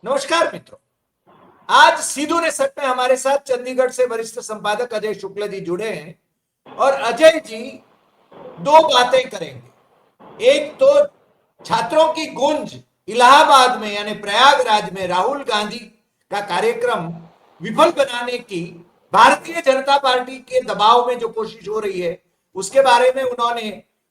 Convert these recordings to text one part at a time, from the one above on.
नमस्कार मित्रों। आज सीधू ने सच में हमारे साथ चंडीगढ़ से वरिष्ठ संपादक अजय शुक्ल जी जुड़े हैं और अजय जी दो बातें करेंगे। एक तो छात्रों की गूंज इलाहाबाद में यानी प्रयागराज में राहुल गांधी का कार्यक्रम विफल बनाने की भारतीय जनता पार्टी के दबाव में जो कोशिश हो रही है उसके बारे में उन्होंने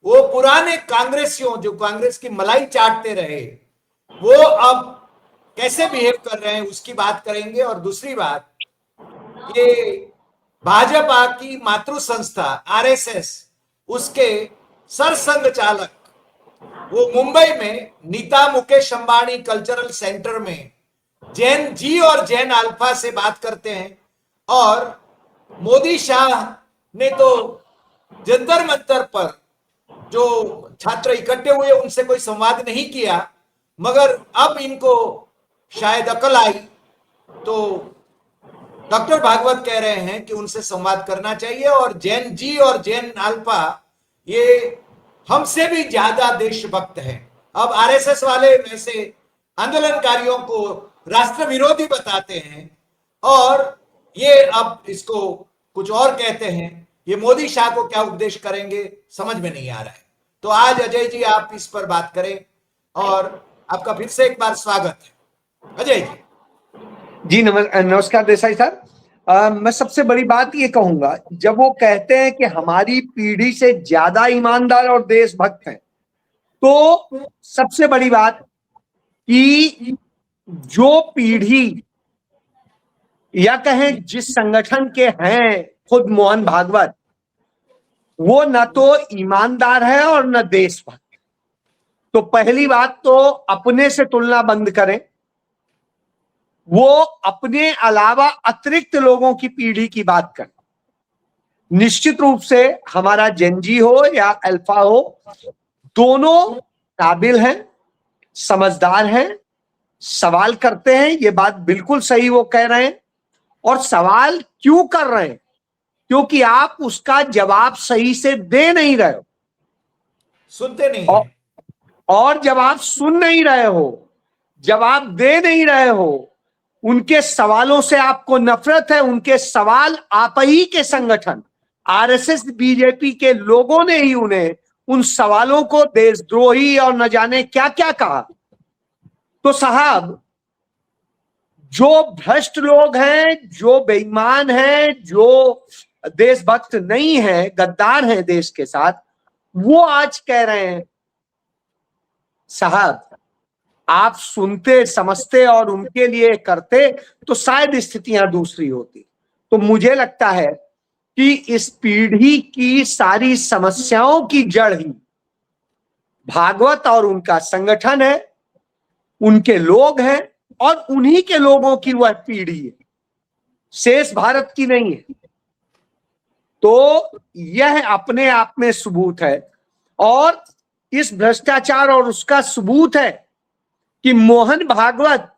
वो पुराने कांग्रेसियों जो कांग्रेस की मलाई चाटते रहे वो अब कैसे बिहेव कर रहे हैं उसकी बात करेंगे। और दूसरी बात, ये भाजपा की मातृ संस्था आरएसएस उसके सरसंघ चालक वो मुंबई में नीता मुकेश अंबानी कल्चरल सेंटर में जैन जी और जैन अल्फा से बात करते हैं और मोदी शाह ने तो जंतर मंतर पर जो छात्र इकट्ठे हुए उनसे कोई संवाद नहीं किया, मगर अब इनको शायद अकल आई तो डॉक्टर भागवत कह रहे हैं कि उनसे संवाद करना चाहिए। और जैन जी और जैन अल्फा ये हमसे भी ज्यादा देशभक्त हैं। अब आरएसएस वाले वैसे आंदोलनकारियों को राष्ट्र विरोधी बताते हैं और ये अब इसको कुछ और कहते हैं। ये मोदी शाह को क्या उपदेश करेंगे समझ में नहीं आ रहा है। तो आज अजय जी आप इस पर बात करें और आपका फिर से एक बार स्वागत है अजय जी। नमस्कार देसाई सर। मैं सबसे बड़ी बात ये कहूंगा, जब वो कहते हैं कि हमारी पीढ़ी से ज्यादा ईमानदार और देशभक्त हैं, तो सबसे बड़ी बात कि जो पीढ़ी या कहें जिस संगठन के हैं खुद मोहन भागवत, वो न तो ईमानदार है और न देशभक्त। तो पहली बात तो अपने से तुलना बंद करें। वो अपने अलावा अतिरिक्त लोगों की पीढ़ी की बात करें। निश्चित रूप से हमारा जेनजी हो या अल्फा हो, दोनों काबिल हैं, समझदार हैं, सवाल करते हैं। ये बात बिल्कुल सही वो कह रहे हैं। और सवाल क्यों कर रहे हैं? क्योंकि आप उसका जवाब सही से दे नहीं रहे हो, सुनते नहीं है। और जब आप सुन नहीं रहे हो, जवाब दे नहीं रहे हो, उनके सवालों से आपको नफरत है। उनके सवाल आप ही के संगठन आरएसएस बीजेपी के लोगों ने ही उन्हें उन सवालों को देशद्रोही और न जाने क्या क्या कहा। तो साहब, जो भ्रष्ट लोग हैं, जो बेईमान हैं, जो देशभक्त नहीं है, गद्दार हैं देश के साथ, वो आज कह रहे हैं साहब आप सुनते समझते और उनके लिए करते तो शायद स्थितियां दूसरी होती। तो मुझे लगता है कि इस पीढ़ी की सारी समस्याओं की जड़ ही भागवत और उनका संगठन है, उनके लोग हैं और उन्हीं के लोगों की वह पीढ़ी है, शेष भारत की नहीं है। तो यह अपने आप में सबूत है। और इस भ्रष्टाचार और उसका सबूत है कि मोहन भागवत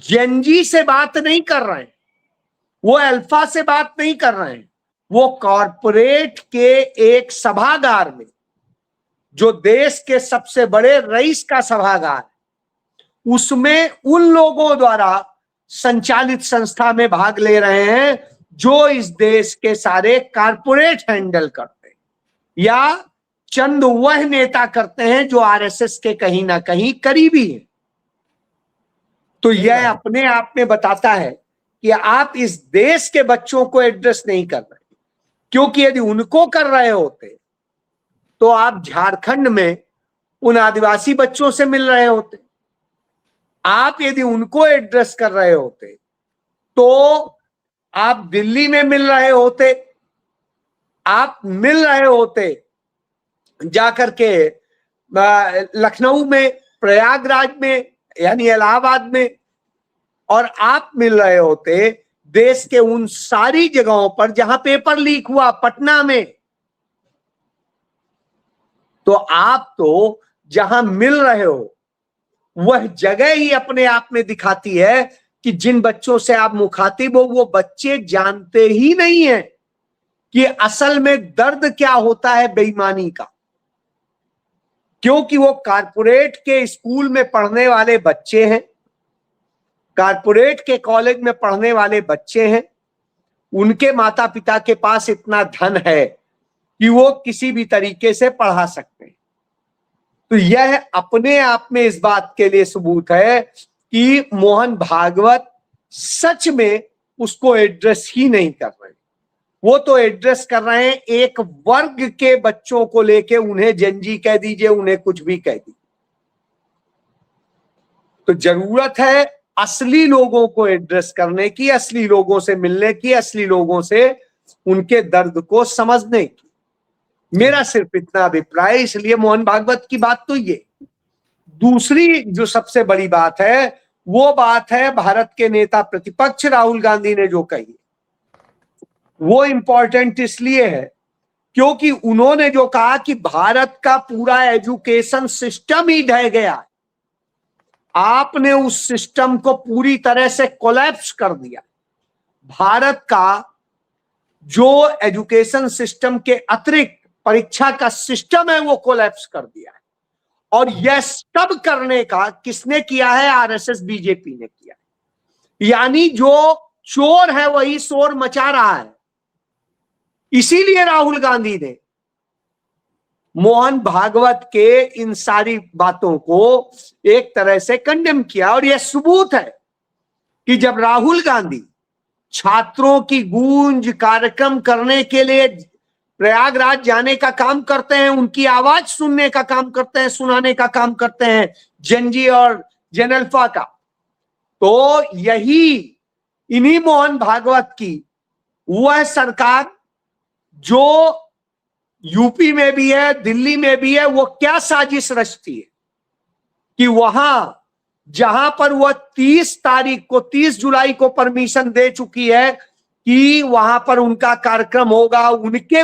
जेनजी से बात नहीं कर रहे हैं, वो अल्फा से बात नहीं कर रहे हैं। वो कॉरपोरेट के एक सभागार में, जो देश के सबसे बड़े रईस का सभागार, उसमें उन लोगों द्वारा संचालित संस्था में भाग ले रहे हैं जो इस देश के सारे कॉरपोरेट हैंडल करते हैं, या चंद वह नेता करते हैं जो आरएसएस के कहीं ना कहीं करीबी हैं। तो यह अपने आप में बताता है कि आप इस देश के बच्चों को एड्रेस नहीं कर रहे, क्योंकि यदि उनको कर रहे होते तो आप झारखंड में उन आदिवासी बच्चों से मिल रहे होते। आप यदि उनको एड्रेस कर रहे होते तो आप दिल्ली में मिल रहे होते, आप मिल रहे होते जाकर के लखनऊ में, प्रयागराज में यानी इलाहाबाद में, और आप मिल रहे होते देश के उन सारी जगहों पर जहां पेपर लीक हुआ, पटना में। तो आप तो जहां मिल रहे हो वह जगह ही अपने आप में दिखाती है कि जिन बच्चों से आप मुखातिब हो वो बच्चे जानते ही नहीं है कि असल में दर्द क्या होता है बेईमानी का। क्योंकि वो कारपोरेट के स्कूल में पढ़ने वाले बच्चे हैं, कारपोरेट के कॉलेज में पढ़ने वाले बच्चे हैं, उनके माता पिता के पास इतना धन है कि वो किसी भी तरीके से पढ़ा सकते हैं। तो यह अपने आप में इस बात के लिए सबूत है कि मोहन भागवत सच में उसको एड्रेस ही नहीं कर रहे, वो तो एड्रेस कर रहे हैं एक वर्ग के बच्चों को लेके, उन्हें जंजी कह दीजिए, उन्हें कुछ भी कह दीजिए। तो जरूरत है असली लोगों को एड्रेस करने की, असली लोगों से मिलने की, असली लोगों से उनके दर्द को समझने की। मेरा सिर्फ इतना अभिप्राय, इसलिए मोहन भागवत की बात तो ये। दूसरी जो सबसे बड़ी बात है वो बात है भारत के नेता प्रतिपक्ष राहुल गांधी ने जो कही, वो इंपॉर्टेंट इसलिए है क्योंकि उन्होंने जो कहा कि भारत का पूरा एजुकेशन सिस्टम ही ढह गया है, आपने उस सिस्टम को पूरी तरह से कोलैप्स कर दिया। भारत का जो एजुकेशन सिस्टम के अतिरिक्त परीक्षा का सिस्टम है वो कोलैप्स कर दिया है। और यह सब करने का किसने किया है? आरएसएस बीजेपी ने किया है। यानी जो चोर है वही शोर मचा रहा है। इसीलिए राहुल गांधी ने मोहन भागवत के इन सारी बातों को एक तरह से कंडेम किया। और यह सबूत है कि जब राहुल गांधी छात्रों की गूंज कार्यक्रम करने के लिए प्रयागराज जाने का काम करते हैं, उनकी आवाज सुनने का काम करते हैं, सुनाने का काम करते हैं जंजी और जनअल्फा का, तो यही इन्हीं मोहन भागवत की वह सरकार जो यूपी में भी है, दिल्ली में भी है, वो क्या साजिश रचती है कि वहां जहां पर वह 30 जुलाई को परमिशन दे चुकी है कि वहां पर उनका कार्यक्रम होगा, उनके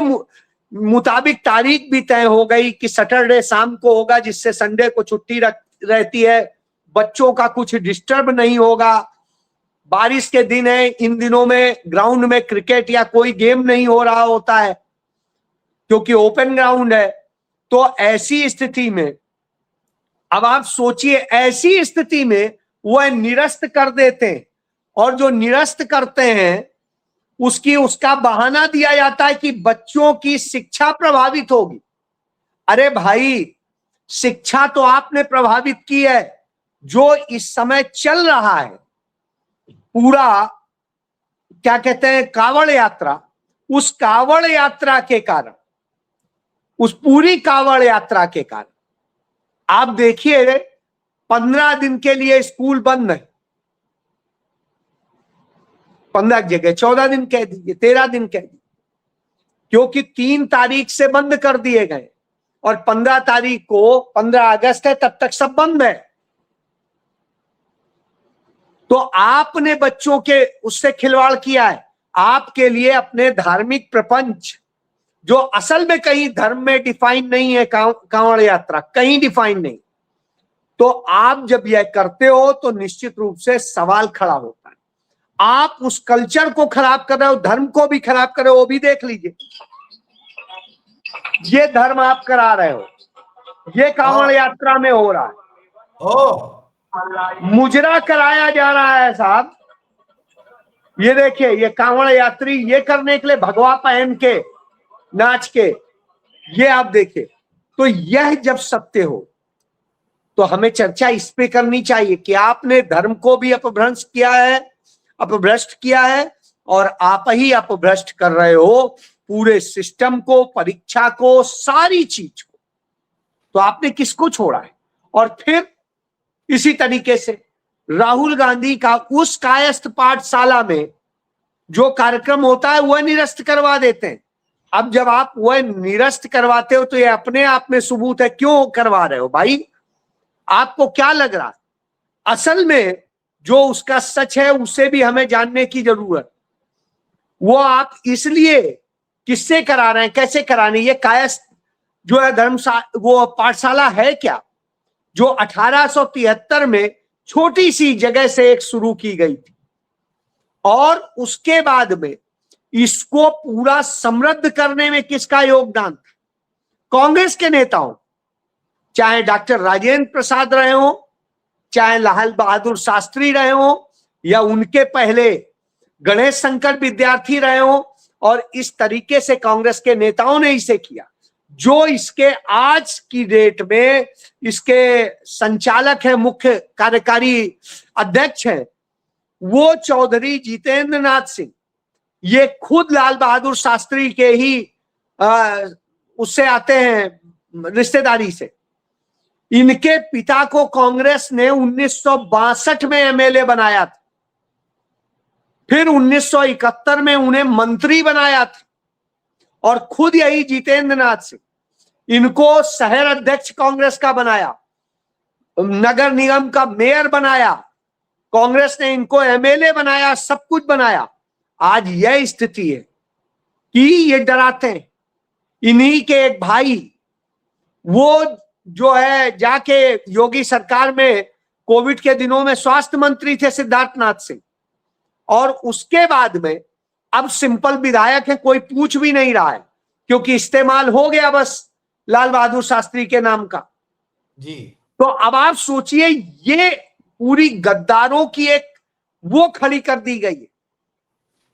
मुताबिक तारीख भी तय हो गई कि सैटरडे शाम को होगा, जिससे संडे को छुट्टी रहती है, बच्चों का कुछ डिस्टर्ब नहीं होगा, बारिश के दिन है, इन दिनों में ग्राउंड में क्रिकेट या कोई गेम नहीं हो रहा होता है क्योंकि ओपन ग्राउंड है। तो ऐसी स्थिति में अब आप सोचिए, ऐसी स्थिति में वह निरस्त कर देते हैं, और जो निरस्त करते हैं उसका बहाना दिया जाता है कि बच्चों की शिक्षा प्रभावित होगी। अरे भाई, शिक्षा तो आपने प्रभावित की है। जो इस समय चल रहा है पूरा, क्या कहते हैं, कांवड़ यात्रा, उस कांवड़ यात्रा के कारण, उस पूरी कांवड़ यात्रा के कारण आप देखिए 15 दिन के लिए स्कूल बंद है, 15 की जगह 14 दिन कह दीजिए, 13 दिन कह दीजिए, क्योंकि 3 तारीख से बंद कर दिए गए और 15 तारीख को 15 अगस्त है, तब तक सब बंद है। तो आपने बच्चों के उससे खिलवाड़ किया है। आपके लिए अपने धार्मिक प्रपंच, जो असल में कहीं धर्म में डिफाइन नहीं है, कांवड़ यात्रा कहीं डिफाइन नहीं, तो आप जब यह करते हो तो निश्चित रूप से सवाल खड़ा होता है। आप उस कल्चर को खराब कर रहे हो, धर्म को भी खराब कर रहे हो, वो भी देख लीजिए। ये धर्म आप करा रहे हो, ये कांवड़ यात्रा में हो रहा है, मुजरा कराया जा रहा है साहब। ये देखिए, ये कांवड़ यात्री ये करने के लिए भगवा पहन के नाच के, ये आप देखिए। तो यह जब सत्य हो तो हमें चर्चा इस पे करनी चाहिए कि आपने धर्म को भी अपभ्रंश किया है, अपभ्रष्ट किया है, और आप ही अपभ्रष्ट कर रहे हो पूरे सिस्टम को, परीक्षा को, सारी चीज को। तो आपने किसको छोड़ा है? और फिर इसी तरीके से राहुल गांधी का उस कायस्थ पाठशाला में जो कार्यक्रम होता है वह निरस्त करवा देते हैं। अब जब आप वह निरस्त करवाते हो तो यह अपने आप में सबूत है। क्यों करवा रहे हो भाई? आपको क्या लग रहा है? असल में जो उसका सच है उसे भी हमें जानने की जरूरत। वो आप इसलिए किससे करा रहे हैं, कैसे करा रहे हैं? ये कायस्थ जो है वो पाठशाला है क्या, जो 1873 में छोटी सी जगह से एक शुरू की गई थी, और उसके बाद में इसको पूरा समृद्ध करने में किसका योगदान था? कांग्रेस के नेताओं, चाहे डॉक्टर राजेंद्र प्रसाद रहे हो, चाहे लाल बहादुर शास्त्री रहे हो, या उनके पहले गणेश शंकर विद्यार्थी रहे हों और इस तरीके से कांग्रेस के नेताओं ने इसे किया। जो इसके आज की डेट में इसके संचालक है, मुख्य कार्यकारी अध्यक्ष है, वो चौधरी जितेंद्र नाथ सिंह, ये खुद लाल बहादुर शास्त्री के ही उससे आते हैं रिश्तेदारी से। इनके पिता को कांग्रेस ने 1962 में एमएलए बनाया था, फिर 1971 में उन्हें मंत्री बनाया था, और खुद यही जितेंद्र नाथ सिंह इनको शहर अध्यक्ष कांग्रेस का बनाया, नगर निगम का मेयर बनाया, कांग्रेस ने इनको एमएलए बनाया, सब कुछ बनाया। आज यह स्थिति है कि ये डराते हैं। इन्हीं के एक भाई वो जो है जाके योगी सरकार में कोविड के दिनों में स्वास्थ्य मंत्री थे, सिद्धार्थ नाथ सिंह, और उसके बाद में अब सिंपल विधायक है, कोई पूछ भी नहीं रहा है क्योंकि इस्तेमाल हो गया बस लाल बहादुर शास्त्री के नाम का जी। तो अब आप सोचिए, ये पूरी गद्दारों की एक वो खड़ी कर दी गई है,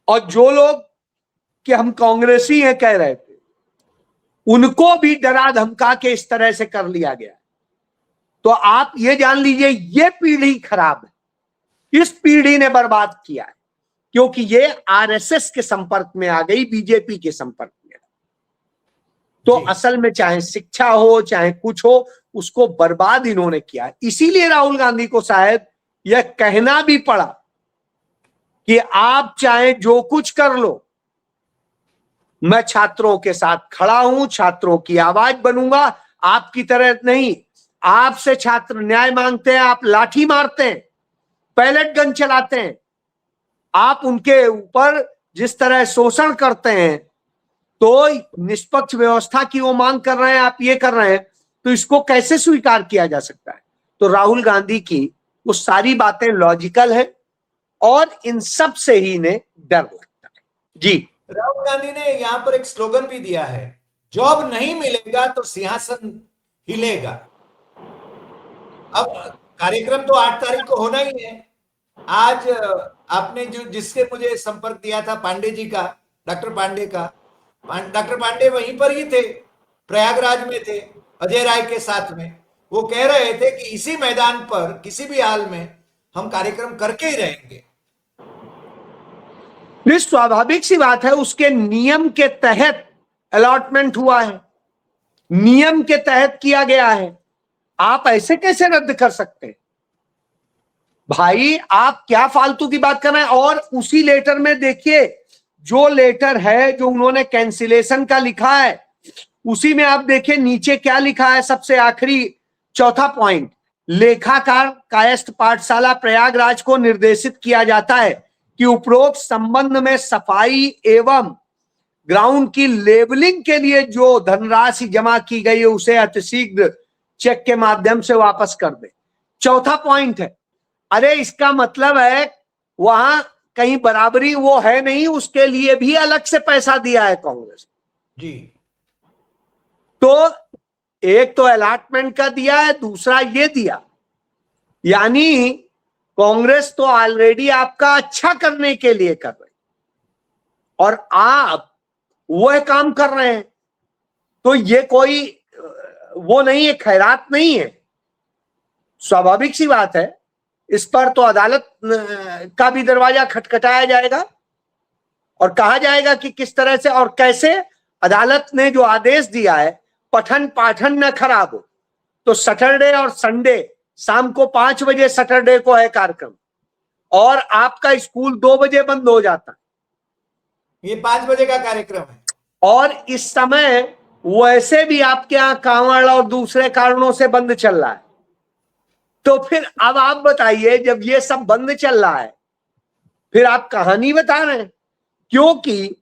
और जो लोग कि हम कांग्रेसी हैं कह रहे थे, उनको भी डरा धमका के इस तरह से कर लिया गया। तो आप ये जान लीजिए, ये पीढ़ी खराब है, इस पीढ़ी ने बर्बाद किया है, क्योंकि ये आरएसएस के संपर्क में आ गई, बीजेपी के संपर्क में। तो असल में चाहे शिक्षा हो चाहे कुछ हो, उसको बर्बाद इन्होंने किया है। इसीलिए राहुल गांधी को शायद यह कहना भी पड़ा कि आप चाहे जो कुछ कर लो, मैं छात्रों के साथ खड़ा हूं, छात्रों की आवाज बनूंगा, आपकी तरह नहीं। आपसे छात्र न्याय मांगते हैं, आप लाठी मारते हैं, पैलेट गन चलाते हैं, आप उनके ऊपर जिस तरह शोषण करते हैं, तो निष्पक्ष व्यवस्था की वो मांग कर रहे हैं, आप ये कर रहे हैं, तो इसको कैसे स्वीकार किया जा सकता है? तो राहुल गांधी की वो सारी बातें लॉजिकल है, और इन सब से ही इन्हें डर लगता है। जी, राहुल गांधी ने यहां पर एक स्लोगन भी दिया है, जॉब नहीं मिलेगा तो सिंहासन हिलेगा। अब कार्यक्रम तो 8 तारीख को होना ही है। आज आपने जो जिसके मुझे संपर्क दिया था पांडे जी का, डॉक्टर पांडे का, डॉक्टर पांडे वहीं पर ही थे, प्रयागराज में थे अजय राय के साथ में। वो कह रहे थे कि इसी मैदान पर किसी भी हाल में हम कार्यक्रम करके ही रहेंगे। स्वाभाविक सी बात है, उसके नियम के तहत अलॉटमेंट हुआ है, नियम के तहत किया गया है। आप ऐसे कैसे रद्द कर सकते हैं भाई? आप क्या फालतू की बात कर रहे हैं? और उसी लेटर में देखिए, जो लेटर है जो उन्होंने कैंसिलेशन का लिखा है, उसी में आप देखिए नीचे क्या लिखा है, सबसे आखिरी चौथा पॉइंट, लेखाकार कायस्थ पाठशाला प्रयागराज को निर्देशित किया जाता है कि उपरोक्त संबंध में सफाई एवं ग्राउंड की लेवलिंग के लिए जो धनराशि जमा की गई है उसे अतिशीघ्र चेक के माध्यम से वापस कर दे। चौथा पॉइंट है। अरे इसका मतलब है वहां कहीं बराबरी वो है नहीं, उसके लिए भी अलग से पैसा दिया है कांग्रेस जी। तो एक तो अलॉटमेंट का दिया है, दूसरा ये दिया, यानी कांग्रेस तो ऑलरेडी आपका अच्छा करने के लिए कर रही, और आप वह काम कर रहे हैं। तो ये कोई वो नहीं है, खैरात नहीं है। स्वाभाविक सी बात है, इस पर तो अदालत का भी दरवाजा खटखटाया जाएगा और कहा जाएगा कि किस तरह से और कैसे। अदालत ने जो आदेश दिया है, पठन पाठन न खराब हो, तो सैटरडे और संडे शाम को 5 बजे सैटरडे को है कार्यक्रम, और आपका स्कूल 2 बजे बंद हो जाता है। ये 5 बजे का कार्यक्रम है, और इस समय वैसे भी आपके यहाँ कांवड़ और दूसरे कारणों से बंद चल रहा है। तो फिर अब आप बताइए, जब ये सब बंद चल रहा है, फिर आप कहानी बता रहे हैं, क्योंकि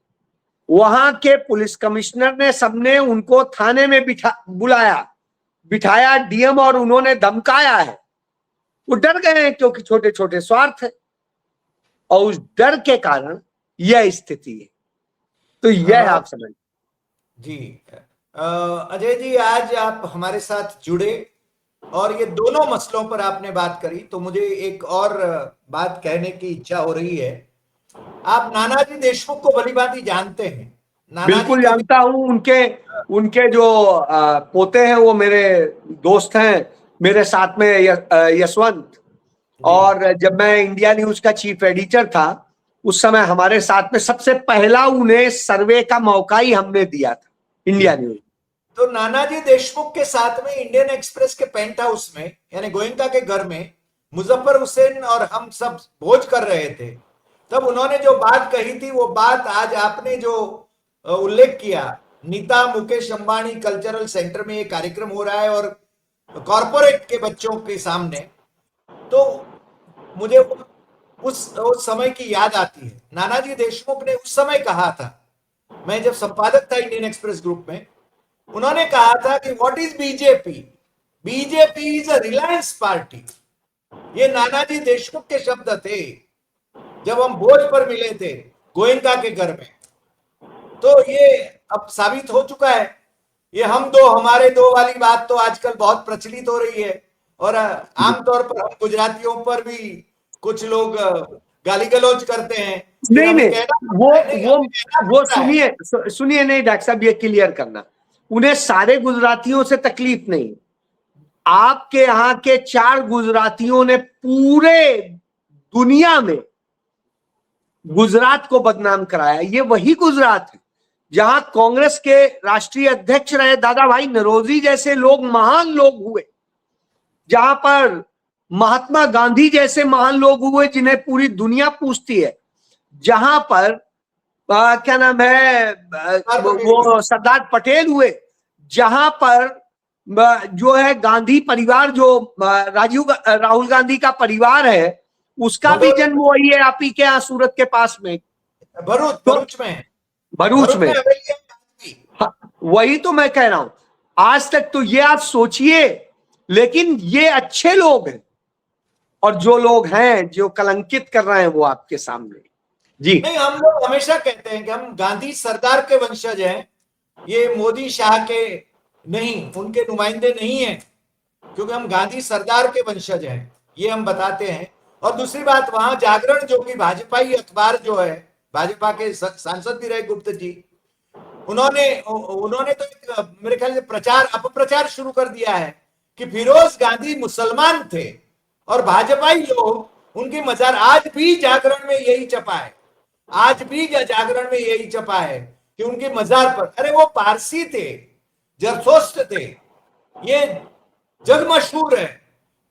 वहां के पुलिस कमिश्नर ने सबने उनको थाने में बिठाया डीएम, और उन्होंने धमकाया है। वो डर गए हैं क्योंकि छोटे छोटे स्वार्थ है, और उस डर के कारण यह स्थिति है। तो यह आप समझ जी। अजय जी, आज आप हमारे साथ जुड़े और ये दोनों मसलों पर आपने बात करी, तो मुझे एक और बात कहने की इच्छा हो रही है। आप नानाजी देशमुख को भलीभांति जानते हैं। नानाजी बिल्कुल कभी जानता हूं। उनके उनके जो पोते हैं वो मेरे दोस्त हैं, मेरे साथ में यशवंत। जी, और जब मैं इंडिया न्यूज का चीफ एडिटर था उस समय हमारे साथ में सबसे पहला उन्हें सर्वे का मौका ही हमने दिया था, जी। India news. तो नानाजी देशमुख के साथ में इंडियन एक्सप्रेस के पेंट हाउस में, यानी गोयनका के घर में, मुजफ्फर हुसैन और हम सब भोज कर रहे थे। तब उन्होंने जो बात कही थी, वो बात आज आपने जो उल्लेख किया, नीता मुकेश अंबानी कल्चरल सेंटर में ये कार्यक्रम हो रहा है और कॉरपोरेट के बच्चों के सामने, तो मुझे उस समय की याद आती है। नानाजी देशमुख ने उस समय कहा था, मैं जब संपादक था इंडियन एक्सप्रेस ग्रुप में, उन्होंने कहा था कि what is BJP, BJP is a Reliance party. ये नानाजी देशमुख के शब्द थे जब हम भोज पर मिले थे गोयनका के घर में। तो ये अब साबित हो चुका है। ये हम दो हमारे दो वाली बात तो आजकल बहुत प्रचलित हो रही है, और आमतौर पर हम गुजरातियों पर भी कुछ लोग गाली गलौज करते हैं कि नहीं हमें नहीं, कहना वो पड़ता है। नहीं, वो हमें कहना वो पड़ता है। सुनिए नहीं डॉक्टर साहब, ये क्लियर करना, उन्हें सारे गुजरातियों से तकलीफ नहीं। आपके यहाँ के 4 गुजरातियों ने पूरे दुनिया में गुजरात को बदनाम कराया। ये वही गुजरात है जहां कांग्रेस के राष्ट्रीय अध्यक्ष रहे दादा भाई नौरोजी जैसे लोग महान लोग हुए, जहां पर महात्मा गांधी जैसे महान लोग हुए जिन्हें पूरी दुनिया पूछती है, जहां पर क्या नाम है वो सरदार पटेल हुए, जहां पर जो है गांधी परिवार, जो राहुल गांधी का परिवार है, उसका भी भरूच, जन्म वही है आप ही के यहाँ सूरत के पास में। भरूच तो भरूच में है। भरूच भरूच में में, हवेली है। हाँ, वही तो मैं कह रहा हूं। आज तक तो ये आप सोचिए, लेकिन ये अच्छे लोग हैं, और जो लोग हैं जो कलंकित कर रहे हैं वो आपके सामने। जी नहीं, हम लोग हमेशा कहते हैं कि हम गांधी सरदार के वंशज हैं, ये मोदी शाह के नहीं, उनके नुमाइंदे नहीं हैं, क्योंकि हम गांधी सरदार के वंशज हैं, ये हम बताते हैं। और दूसरी बात, वहां जागरण जो कि भाजपाई अखबार जो है, भाजपा के सांसद भी रहे गुप्ता जी, उन्होंने उन्होंने तो एक, मेरे ख्याल से प्रचार अपप्रचार शुरू कर दिया है कि फिरोज गांधी मुसलमान थे, और भाजपाई लोग उनकी मजार, आज भी जागरण में यही छपा है, आज भी जागरण में यही छपा है कि उनकी मजार पर, अरे वो पारसी थे, जरथोस्ट थे, ये जग मशहूर है,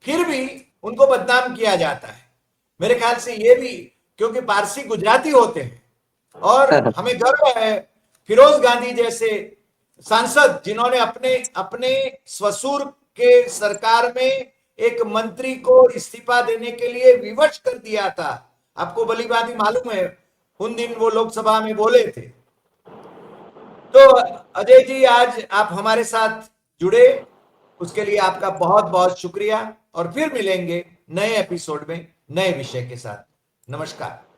फिर भी उनको बदनाम किया जाता है। मेरे ख्याल से ये भी क्योंकि पारसी गुजराती होते हैं, और हमें गर्व है फिरोज गांधी जैसे सांसद जिन्होंने अपने अपने ससुर के सरकार में एक मंत्री को इस्तीफा देने के लिए विवश कर दिया था। आपको भली भांति मालूम है, उन दिन वो लोकसभा में बोले थे। तो अजय जी, आज आप हमारे साथ जुड़े, उसके लिए आपका बहुत बहुत शुक्रिया, और फिर मिलेंगे नए एपिसोड में नए विषय के साथ। नमस्कार।